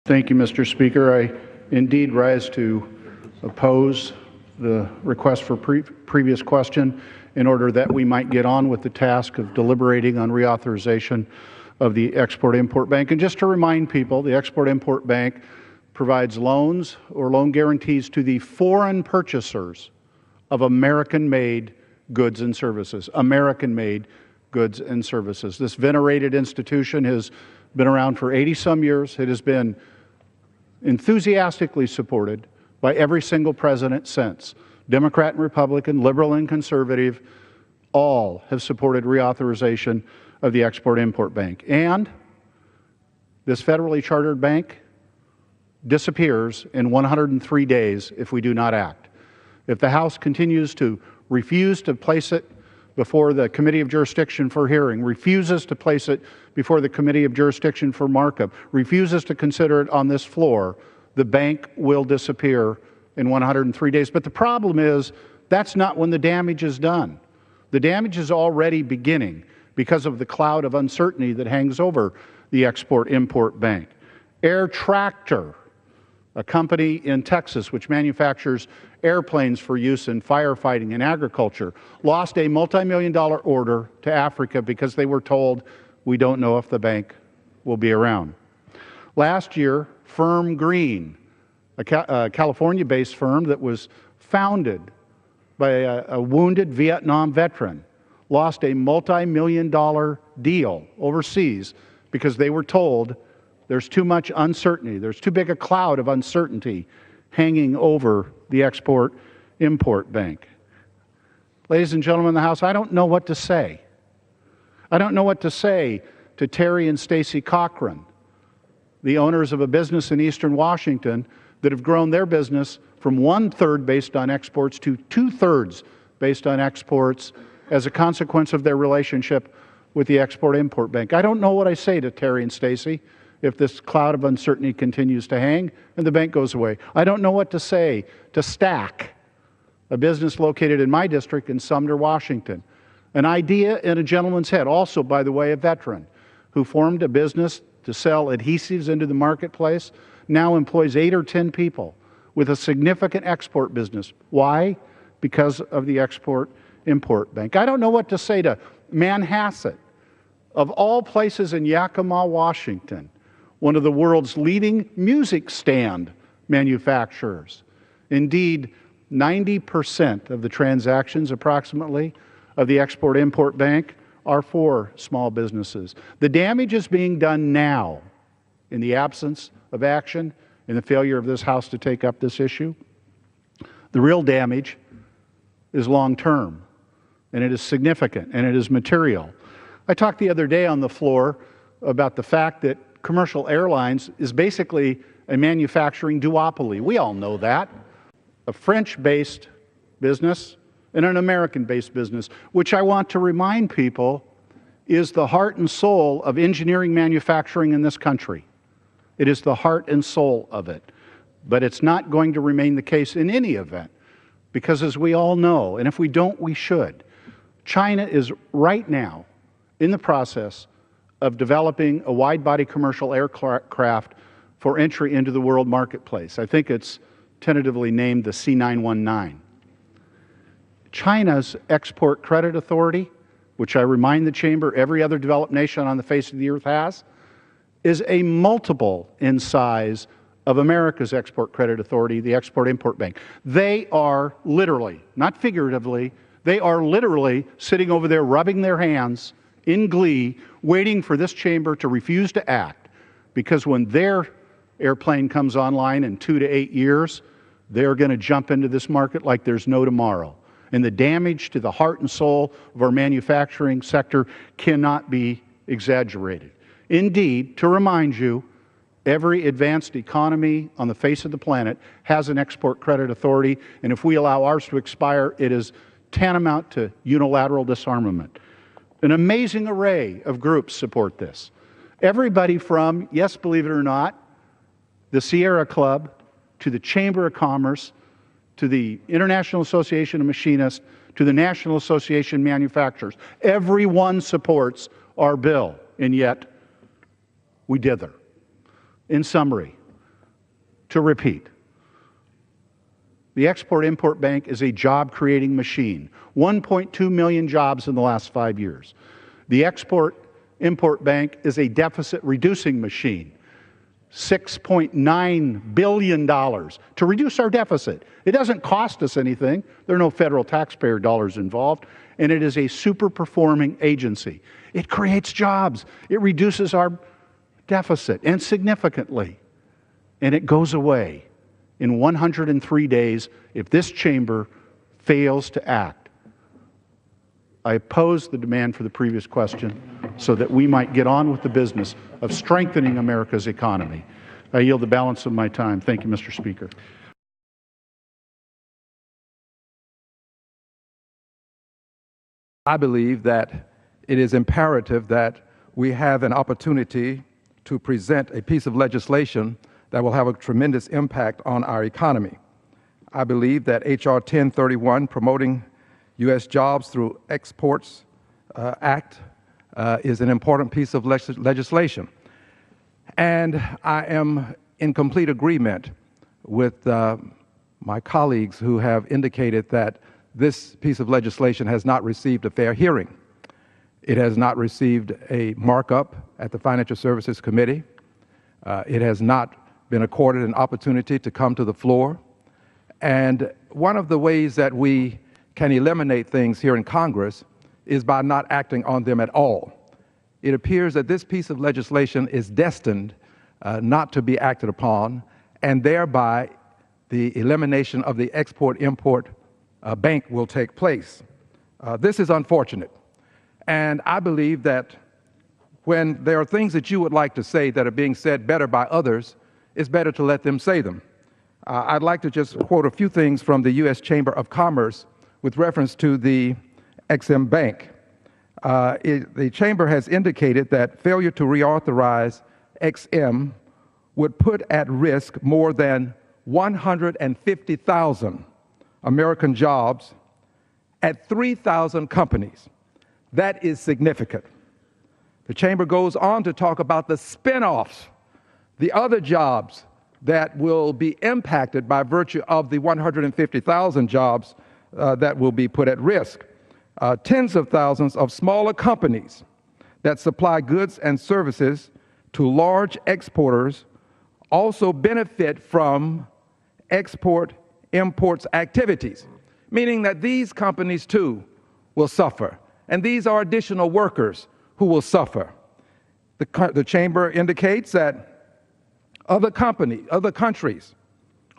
Thank you, Mr. Speaker. I indeed rise to oppose the request for previous question in order that we might get on with the task of deliberating on reauthorization of the Export-Import Bank. And just to remind people, the Export-Import Bank provides loans or loan guarantees to the foreign purchasers of American-made goods and services. American-made goods and services. This venerated institution has been around for 80-some years. It has been enthusiastically supported by every single president since. Democrat and Republican, liberal and conservative, all have supported reauthorization of the Export-Import Bank. And this federally chartered bank disappears in 103 days if we do not act. If the House continues to refuse to place it before the Committee of Jurisdiction for hearing, refuses to place it before the Committee of Jurisdiction for markup, refuses to consider it on this floor, the bank will disappear in 103 days. But the problem is that's not when the damage is done. The damage is already beginning because of the cloud of uncertainty that hangs over the Export-Import Bank. Air Tractor, a company in Texas which manufactures airplanes for use in firefighting and agriculture, lost a multi-million-dollar order to Africa because they were told, we don't know if the bank will be around. Last year, Firm Green, a California-based firm that was founded by a wounded Vietnam veteran, lost a multi-million-dollar deal overseas because they were told there's too much uncertainty, there's too big a cloud of uncertainty hanging over the Export-Import Bank. Ladies and gentlemen of the House, I don't know what to say. I don't know what to say to Terry and Stacy Cochran, the owners of a business in Eastern Washington that have grown their business from 1/3 based on exports to 2/3 based on exports as a consequence of their relationship with the Export-Import Bank. I don't know what I say to Terry and Stacy if this cloud of uncertainty continues to hang and the bank goes away. I don't know what to say to Stack, a business located in my district in Sumner, Washington. An idea in a gentleman's head, also, by the way, a veteran, who formed a business to sell adhesives into the marketplace, now employs 8 or 10 people with a significant export business. Why? Because of the Export-Import Bank. I don't know what to say to Manhasset, of all places in Yakima, Washington, one of the world's leading music stand manufacturers. Indeed, 90% of the transactions, approximately, of the Export-Import Bank are for small businesses. The damage is being done now in the absence of action, in the failure of this House to take up this issue. The real damage is long-term, and it is significant, and it is material. I talked the other day on the floor about the fact that commercial airlines is basically a manufacturing duopoly. We all know that. A French-based business and an American-based business, which I want to remind people is the heart and soul of engineering manufacturing in this country. It is the heart and soul of it. But it's not going to remain the case in any event, because as we all know, and if we don't, we should, China is right now in the process of developing a wide-body commercial aircraft for entry into the world marketplace. I think it's tentatively named the C919. China's Export Credit Authority, which I remind the Chamber every other developed nation on the face of the earth has, is a multiple in size of America's Export Credit Authority, the Export-Import Bank. They are literally, not figuratively, they are literally sitting over there rubbing their hands in glee, waiting for this Chamber to refuse to act, because when their airplane comes online in 2 to 8 years, they're going to jump into this market like there's no tomorrow. And the damage to the heart and soul of our manufacturing sector cannot be exaggerated. Indeed, to remind you, every advanced economy on the face of the planet has an Export Credit Authority, and if we allow ours to expire, it is tantamount to unilateral disarmament. An amazing array of groups support this. Everybody from, yes, believe it or not, the Sierra Club, to the Chamber of Commerce, to the International Association of Machinists, to the National Association of Manufacturers. Everyone supports our bill, and yet we dither. In summary, To repeat, the Export-Import Bank is a job-creating machine. 1.2 million jobs in the last 5 years. The Export-Import Bank is a deficit-reducing machine. $6.9 billion to reduce our deficit. It doesn't cost us anything. There are no federal taxpayer dollars involved, and it is a super-performing agency. It creates jobs. It reduces our deficit, and significantly. And it goes away in 103 days if this chamber fails to act. I oppose the demand for the previous question so that we might get on with the business of strengthening America's economy. I yield the balance of my time. Thank you, Mr. Speaker. I believe that it is imperative that we have an opportunity to present a piece of legislation that will have a tremendous impact on our economy. I believe that H.R. 1031, Promoting U.S. Jobs Through Exports Act, is an important piece of legislation. And I am in complete agreement with my colleagues who have indicated that this piece of legislation has not received a fair hearing. It has not received a markup at the Financial Services Committee. It has not been accorded an opportunity to come to the floor. And one of the ways that we can eliminate things here in Congress is by not acting on them at all. It appears that this piece of legislation is destined not to be acted upon, and thereby the elimination of the Export-Import Bank will take place. This is unfortunate. And I believe that when there are things that you would like to say that are being said better by others, it's better to let them say them. I'd like to just quote a few things from the U.S. Chamber of Commerce with reference to the Ex-Im Bank. The Chamber has indicated that failure to reauthorize Ex-Im would put at risk more than 150,000 American jobs at 3,000 companies. That is significant. The Chamber goes on to talk about the spin-offs, the other jobs that will be impacted by virtue of the 150,000 jobs that will be put at risk. Tens of thousands of smaller companies that supply goods and services to large exporters also benefit from export-imports activities, meaning that these companies too will suffer. And these are additional workers who will suffer. The Chamber indicates that other countries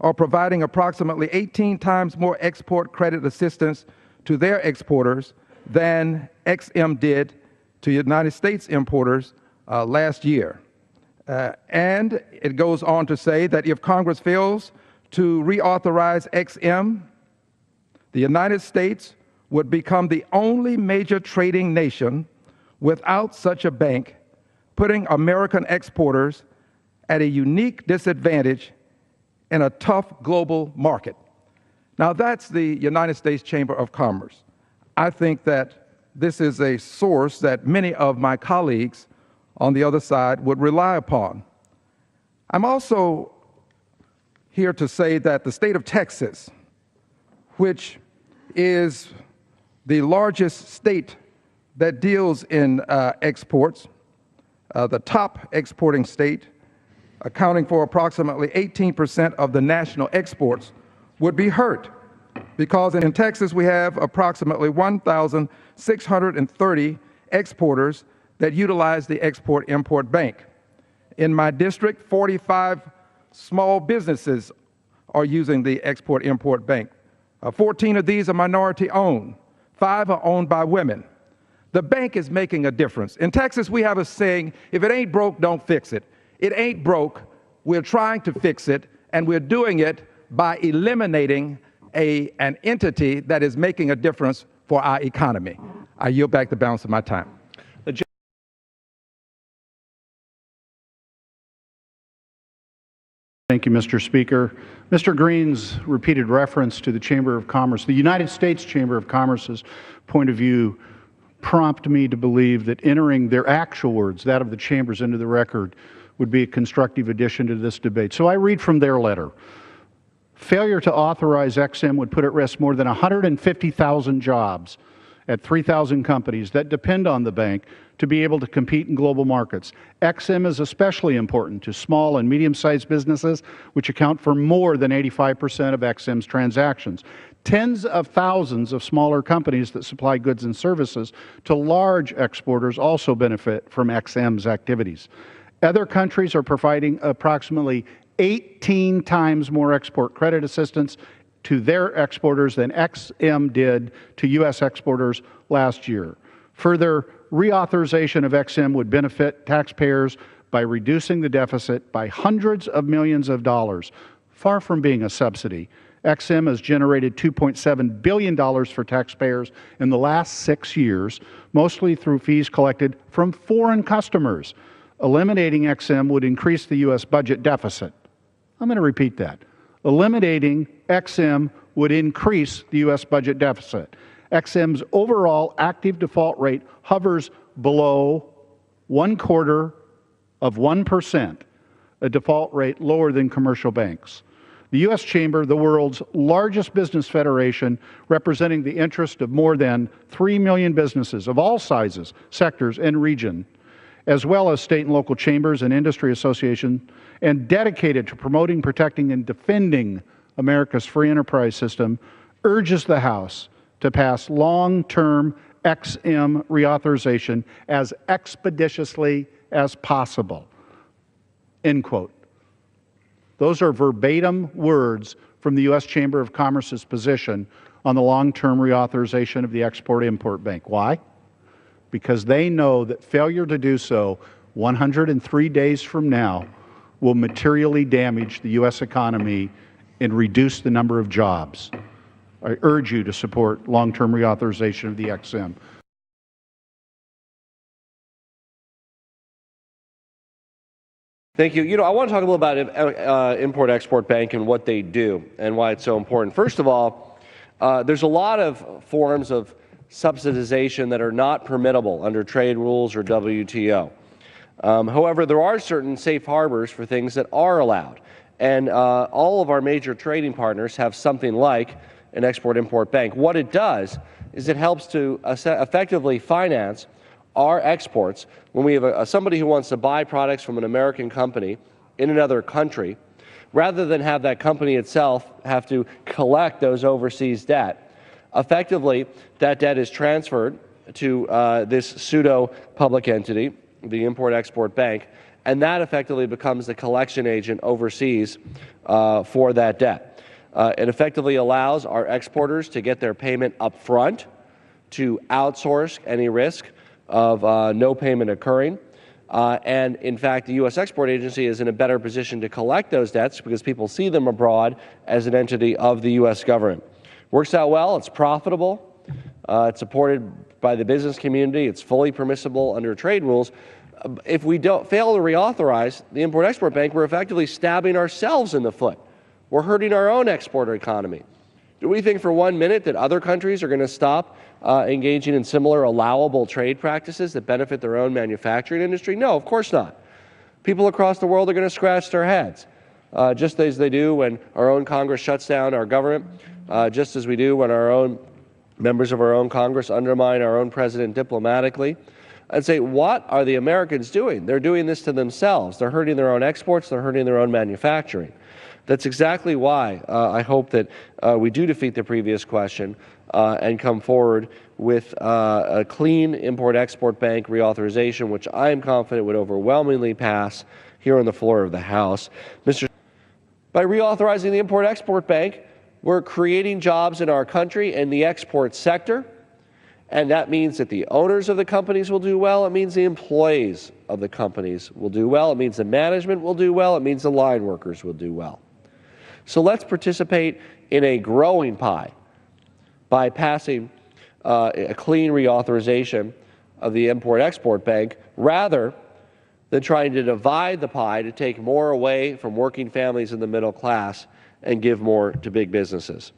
are providing approximately 18 times more export credit assistance to their exporters than Ex-Im did to United States importers last year. And it goes on to say that if Congress fails to reauthorize Ex-Im, the United States would become the only major trading nation without such a bank, putting American exporters at a unique disadvantage in a tough global market. Now, that's the United States Chamber of Commerce. I think that this is a source that many of my colleagues on the other side would rely upon. I'm also here to say that the state of Texas, which is the largest state that deals in exports, the top exporting state, accounting for approximately 18% of the national exports, would be hurt because in Texas we have approximately 1,630 exporters that utilize the Export-Import Bank. In my district, 45 small businesses are using the Export-Import Bank. 14 of these are minority-owned. 5 are owned by women. The bank is making a difference. In Texas, we have a saying, if it ain't broke, don't fix it. It ain't broke. We're trying to fix it, and we're doing it by eliminating an entity that is making a difference for our economy. I yield back the balance of my time. Thank you, Mr. Speaker. Mr. Green's repeated reference to the Chamber of Commerce, the United States Chamber of Commerce's point of view, prompt me to believe that entering their actual words, that of the Chambers, into the record would be a constructive addition to this debate. So I read from their letter. Failure to authorize EXIM would put at risk more than 150,000 jobs at 3,000 companies that depend on the bank to be able to compete in global markets. EXIM is especially important to small and medium-sized businesses, which account for more than 85% of EXIM's transactions. Tens of thousands of smaller companies that supply goods and services to large exporters also benefit from EXIM's activities. Other countries are providing approximately 18 times more export credit assistance to their exporters than EXIM did to U.S. exporters last year. Further, reauthorization of EXIM would benefit taxpayers by reducing the deficit by hundreds of millions of dollars. Far from being a subsidy, EXIM has generated $2.7 billion for taxpayers in the last 6 years, mostly through fees collected from foreign customers. Eliminating EXIM would increase the U.S. budget deficit. I'm going to repeat that. Eliminating EXIM would increase the U.S. budget deficit. EXIM's overall active default rate hovers below 0.25%, a default rate lower than commercial banks. The U.S. Chamber, the world's largest business federation, representing the interest of more than 3 million businesses of all sizes, sectors, and region, as well as state and local chambers and industry associations, and dedicated to promoting, protecting, and defending America's free enterprise system, urges the House to pass long-term EXIM reauthorization as expeditiously as possible. End quote. Those are verbatim words from the U.S. Chamber of Commerce's position on the long-term reauthorization of the Export-Import Bank. Why? Because they know that failure to do so 103 days from now will materially damage the U.S. economy and reduce the number of jobs. I urge you to support long-term reauthorization of the EXIM. Thank you. I want to talk a little about Import-Export Bank and what they do and why it's so important. First of all, there's a lot of forms of subsidization that are not permittable under trade rules or WTO. However, there are certain safe harbors for things that are allowed. And all of our major trading partners have something like an Export-Import Bank. What it does is it helps to effectively finance our exports when we have somebody who wants to buy products from an American company in another country, rather than have that company itself have to collect those overseas debt. Effectively, that debt is transferred to this pseudo-public entity, the Import-Export Bank, and that effectively becomes the collection agent overseas for that debt. It effectively allows our exporters to get their payment up front, to outsource any risk of no payment occurring. And in fact, the U.S. Export Agency is in a better position to collect those debts because people see them abroad as an entity of the U.S. government. Works out well. It's profitable. It's supported by the business community. It's fully permissible under trade rules. If we don't fail to reauthorize the Import-Export Bank, we're effectively stabbing ourselves in the foot. We're hurting our own exporter economy. Do we think for 1 minute that other countries are going to stop engaging in similar allowable trade practices that benefit their own manufacturing industry? No, of course not. People across the world are going to scratch their heads, just as they do when our own Congress shuts down our government, just as we do when our own members of our own Congress undermine our own president diplomatically, and say, what are the Americans doing? They're doing this to themselves. They're hurting their own exports. They're hurting their own manufacturing. That's exactly why I hope that we do defeat the previous question and come forward with a clean Import-Export Bank reauthorization, which I am confident would overwhelmingly pass here on the floor of the House. By reauthorizing the Import-Export Bank, we're creating jobs in our country in the export sector, and that means that the owners of the companies will do well. It means the employees of the companies will do well. It means the management will do well. It means the line workers will do well. So let's participate in a growing pie by passing a clean reauthorization of the Import-Export Bank, rather than trying to divide the pie to take more away from working families in the middle class and give more to big businesses.